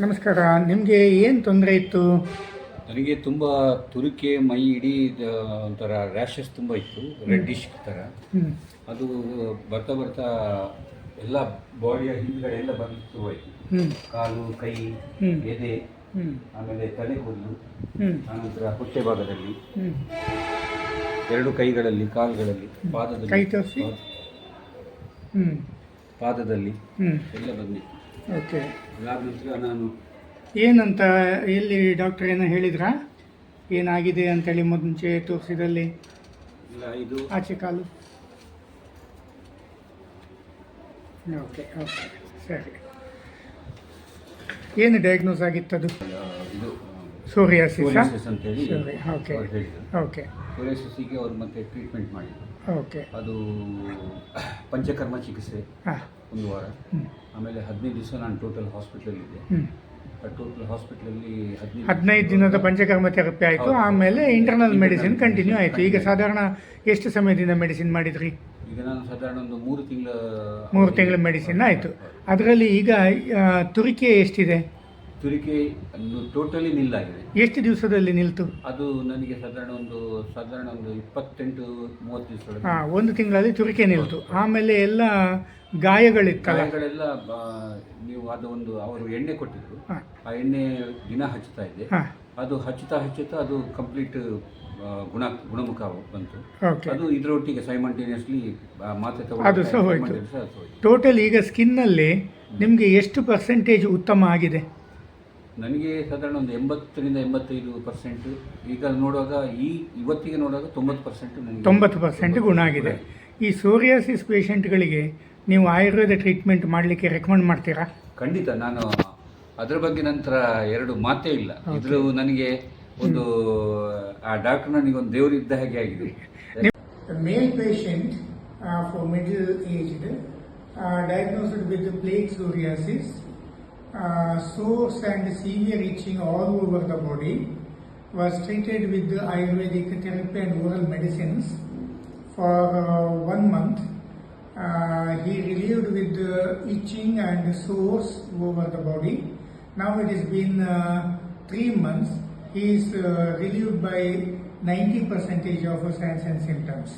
ನಮಸ್ಕಾರ. ನಿಮಗೆ ಏನು ತೊಂದರೆ ಇತ್ತು? ನನಗೆ ತುಂಬ ತುರಿಕೆ, ಮೈ ಇಡೀ ಒಂಥರ ರ್ಯಾಷಸ್ ತುಂಬ ಇತ್ತು, ರೆಡ್ಡಿಶ್ ಥರ. ಅದು ಬರ್ತಾ ಬರ್ತಾ ಎಲ್ಲ ಬಾಡಿಯ ಹಿಂದ್ಗಡೆ ಎಲ್ಲ ಬರಲಿಕ್ಕೆ ಶುರುವಾಯಿತು. ಕಾಲು, ಕೈ, ಎದೆ, ಆಮೇಲೆ ತಲೆ ಕೂದಲು, ಆನಂತರ ಹೊಟ್ಟೆ ಭಾಗದಲ್ಲಿ, ಎರಡು ಕೈಗಳಲ್ಲಿ, ಕಾಲುಗಳಲ್ಲಿ, ಪಾದದಲ್ಲಿ ಎಲ್ಲ ಬಂದಿತ್ತು. ಓಕೆ. ಅದಾದ ನಂತರ ನಾನು ಏನಂತ ಎಲ್ಲಿ ಡಾಕ್ಟರ್ ಏನೋ ಹೇಳಿದ್ರಾ ಏನಾಗಿದೆ ಅಂತೇಳಿ? ಮುಂಚೆ ತೋರಿಸಿದಲ್ಲಿ ಇಲ್ಲ, ಇದು ಆಚೆ ಕಾಲು. ಓಕೆ ಓಕೆ ಸರಿ. ಏನು ಡಯಾಗ್ನೋಸ್ ಆಗಿತ್ತದು? ಇದು ಸೋರಿಯಾಸಿಸ್ ಅಂತೇಳಿ ಓಕೆ ಓಕೆ. ಸೋರಿಯಾಸಿಸ್ಗೆ ಅವ್ರು ಮತ್ತೆ ಟ್ರೀಟ್ಮೆಂಟ್ ಮಾಡಿದ್ರು. ಓಕೆ. ಅದು ಪಂಚಕರ್ಮ ಚಿಕಿತ್ಸೆ ಒಂದು ವಾರ, ಆಮೇಲೆ 15 ದಿವಸ ನಾನು ಟೋಟಲ್ ಹಾಸ್ಪಿಟ್ಲಲ್ಲಿದ್ದೆ. ಟೋಟಲ್ ಹಾಸ್ಪಿಟ್ಲಲ್ಲಿ 15 ದಿನದ ಪಂಚಕರ್ಮ ಥೆರಪಿ ಆಯಿತು. ಆಮೇಲೆ ಇಂಟರ್ನಲ್ ಮೆಡಿಸಿನ್ ಕಂಟಿನ್ಯೂ ಆಯಿತು. ಈಗ ಸಾಧಾರಣ ಎಷ್ಟು ಸಮಯದಿಂದ ಮೆಡಿಸಿನ್ ಮಾಡಿದ್ರಿ? ಈಗ ನಾನು ಸಾಧಾರಣ ಒಂದು 3 ತಿಂಗಳ ಮೆಡಿಸಿನ್ ಆಯಿತು. ಅದರಲ್ಲಿ ಈಗ ತುರಿಕೆ ಎಷ್ಟಿದೆ? ತುರಿಕೆ ಟೋಟಲಿ ನಿಲ್ಲಾಗಿದೆ. ಎಷ್ಟು ದಿವಸದಲ್ಲಿ ನಿಲ್ತು? ಅದು ನನಗೆ ಸಾಧಾರಣ ಒಂದು 28-30 ದಿವಸ. ಒಂದು ತಿಂಗಳಲ್ಲಿ ತುರಿಕೆ ನಿಲ್ತು. ಆಮೇಲೆ ಎಲ್ಲ ಗಾಯಗಳೆಲ್ಲ ನೀವು ಅದು ಒಂದು ಅವರು ಎಣ್ಣೆ ಕೊಟ್ಟಿದ್ರು, ಆ ಎಣ್ಣೆ ದಿನ ಹಚ್ಚುತ್ತಾ ಇದ್ದೆ. ಅದು ಹಚ್ಚುತ್ತಾ ಅದು ಕಂಪ್ಲೀಟ್ ಗುಣಮುಖ ಬಂತು. ಅದು ಇದರೊಟ್ಟಿಗೆ ಸೈಮಲ್ಟೇನಿಯಸ್ಲಿ ಮಾತ್ರೆ ಅದು ಸಹ ಹೋಯ್ತು. ಟೋಟಲ್ ಈಗ ಸ್ಕಿನ್ನಲ್ಲಿ ನಿಮಗೆ ಎಷ್ಟು ಪರ್ಸೆಂಟೇಜ್ ಉತ್ತಮ ಆಗಿದೆ? ನನಗೆ ಸಾಧಾರಣ ಒಂದು 80-85%. ಈಗ ನೋಡುವಾಗ ಇವತ್ತಿಗೆ ನೋಡುವಾಗ 90% ಗುಣ ಆಗಿದೆ. ಈ ಸೋರಿಯಾಸಿಸ್ ಪೇಷಂಟ್ಗಳಿಗೆ ನೀವು ಆಯುರ್ವೇದ ಟ್ರೀಟ್ಮೆಂಟ್ ಮಾಡಲಿಕ್ಕೆ ರೆಕಮೆಂಡ್ ಮಾಡ್ತೀರಾ? ಖಂಡಿತ. ನಾನು ಅದರ ಬಗ್ಗೆ ನಂತರ ಎರಡು ಮಾತೇ ಇಲ್ಲ. ಇದ್ರ ನನಗೆ ಒಂದು ಆ ಡಾಕ್ಟರ್ ನನಗೆ ಒಂದು ದೇವರು ಇದ್ದ ಹಾಗೆ ಆಗಿದೆ. Male patient for middle aged diagnosed with plaque psoriasis, sores and severe itching all over the body, was treated with the Ayurvedic therapy and oral medicines for 1 month. He relieved with itching and sores over the body. Now it has been 3 months. He is relieved by 90% of signs and symptoms.